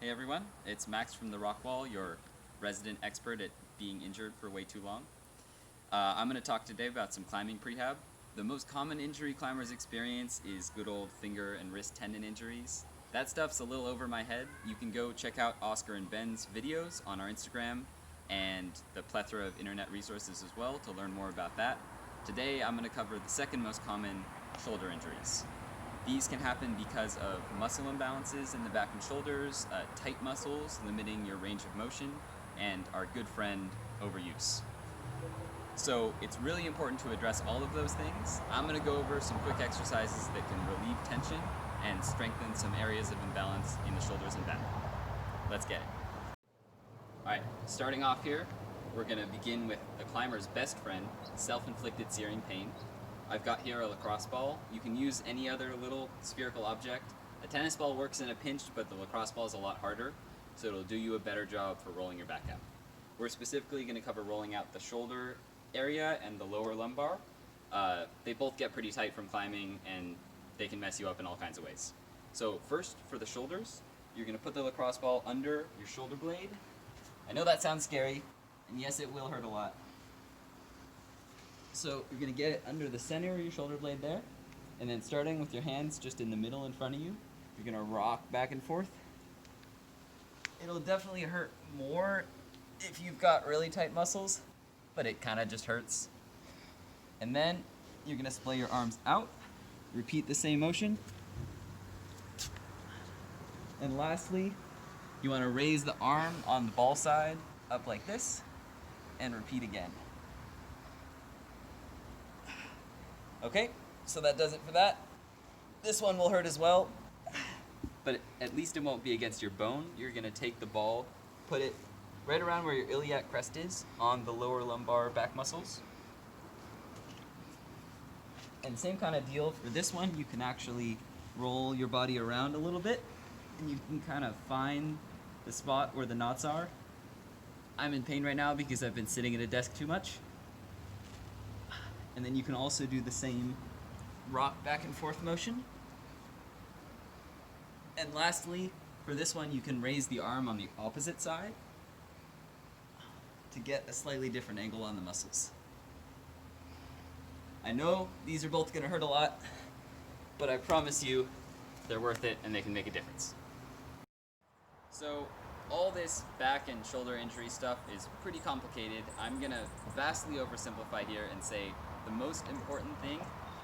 Hey everyone, it's Max from the Rockwall, your resident expert at being injured for way too long. I'm going to talk today about some climbing prehab. The most common injury climbers experience is good old finger and wrist tendon injuries. That stuff's a little over my head. You can go check out Oscar and Ben's videos on our Instagram and the plethora of internet resources as well to learn more about that. Today I'm going to cover the second most common shoulder injuries. These can happen because of muscle imbalances in the back and shoulders, tight muscles limiting your range of motion, and our good friend, overuse. So it's really important to address all of those things. I'm going to go over some quick exercises that can relieve tension and strengthen some areas of imbalance in the shoulders and back. Let's get it. Alright, starting off here, we're going to begin with the climber's best friend, self-inflicted searing pain. I've got here a lacrosse ball. You can use any other little spherical object. A tennis ball works in a pinch, but the lacrosse ball is a lot harder, so it'll do you a better job for rolling your back out. We're specifically going to cover rolling out the shoulder area and the lower lumbar. They both get pretty tight from climbing, and they can mess you up in all kinds of ways. So first, for the shoulders, you're going to put the lacrosse ball under your shoulder blade. I know that sounds scary, and yes, it will hurt a lot. So you're going to get it under the center of your shoulder blade there, and then starting with your hands just in the middle in front of you, you're going to rock back and forth. It'll definitely hurt more if you've got really tight muscles, but it kind of just hurts. And then you're going to splay your arms out, repeat the same motion. And lastly, you want to raise the arm on the ball side up like this, and repeat again. Okay, so that does it for that. This one will hurt as well, but at least it won't be against your bone. You're gonna take the ball, put it right around where your iliac crest is on the lower lumbar back muscles. And same kind of deal for this one. You can actually roll your body around a little bit, and you can kind of find the spot where the knots are. I'm in pain right now because I've been sitting at a desk too much. And then you can also do the same rock back and forth motion. And lastly, for this one, you can raise the arm on the opposite side to get a slightly different angle on the muscles. I know these are both going to hurt a lot, but I promise you they're worth it and they can make a difference. So all this back and shoulder injury stuff is pretty complicated. I'm going to vastly oversimplify here and say the most important thing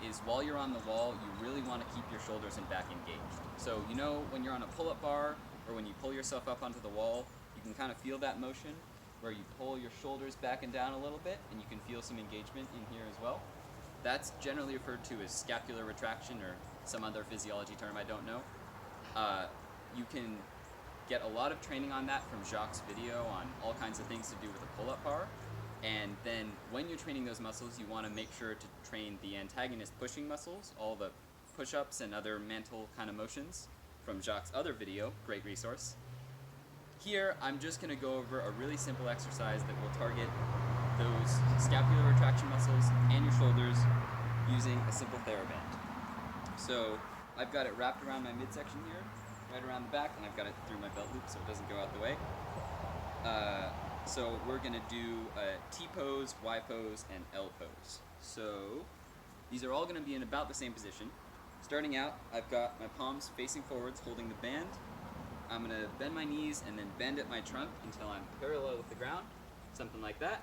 is while you're on the wall, you really want to keep your shoulders and back engaged. So you know when you're on a pull-up bar or when you pull yourself up onto the wall, you can kind of feel that motion where you pull your shoulders back and down a little bit, and you can feel some engagement in here as well. That's generally referred to as scapular retraction or some other physiology term I don't know. You can get a lot of training on that from Jacques' video on all kinds of things to do with a pull-up bar. And then when you're training those muscles, you want to make sure to train the antagonist pushing muscles, all the push-ups and other mantle kind of motions from Jacques' other video, great resource. Here, I'm just going to go over a really simple exercise that will target those scapular retraction muscles and your shoulders using a simple TheraBand. So I've got it wrapped around my midsection here, right around the back, and I've got it through my belt loop so it doesn't go out the way. So we're going to do a T-pose, Y-pose, and L-pose. So these are all going to be in about the same position. Starting out, I've got my palms facing forwards holding the band. I'm going to bend my knees and then bend at my trunk until I'm parallel with the ground, something like that.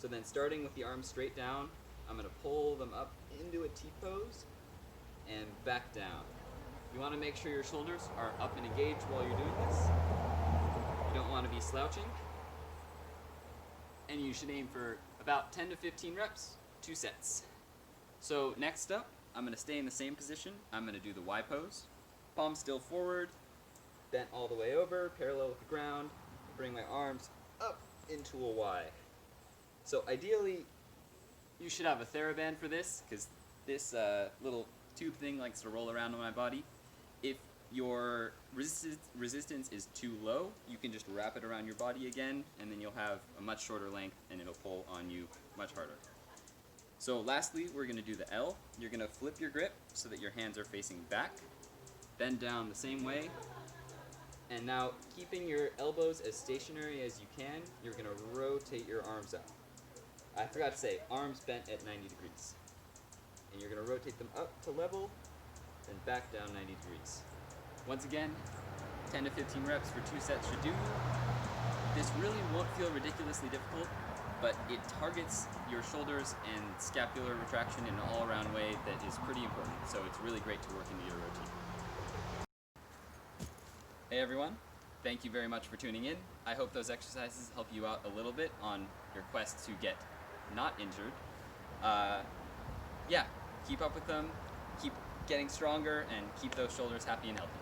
So then starting with the arms straight down, I'm going to pull them up into a T-pose and back down. You want to make sure your shoulders are up and engaged while you're doing this. You don't want to be slouching. And you should aim for about 10 to 15 reps, 2 sets. So next up, I'm going to stay in the same position. I'm going to do the Y pose. Palms still forward, bent all the way over, parallel with the ground. Bring my arms up into a Y. So ideally, you should have a TheraBand for this, because this little tube thing likes to roll around on my body. If your resistance is too low, you can just wrap it around your body again, and then you'll have a much shorter length, and it'll pull on you much harder. So lastly, we're going to do the L. You're going to flip your grip so that your hands are facing back. Bend down the same way. And now, keeping your elbows as stationary as you can, you're gonna rotate your arms up. I forgot to say, arms bent at 90 degrees. And you're gonna rotate them up to level, then back down 90 degrees. Once again, 10 to 15 reps for 2 sets should do. This really won't feel ridiculously difficult, but it targets your shoulders and scapular retraction in an all-around way that is pretty important. So it's really great to work into your routine. Hey everyone, thank you very much for tuning in. I hope those exercises help you out a little bit on your quest to get not injured. Yeah, keep up with them, keep getting stronger, and keep those shoulders happy and healthy.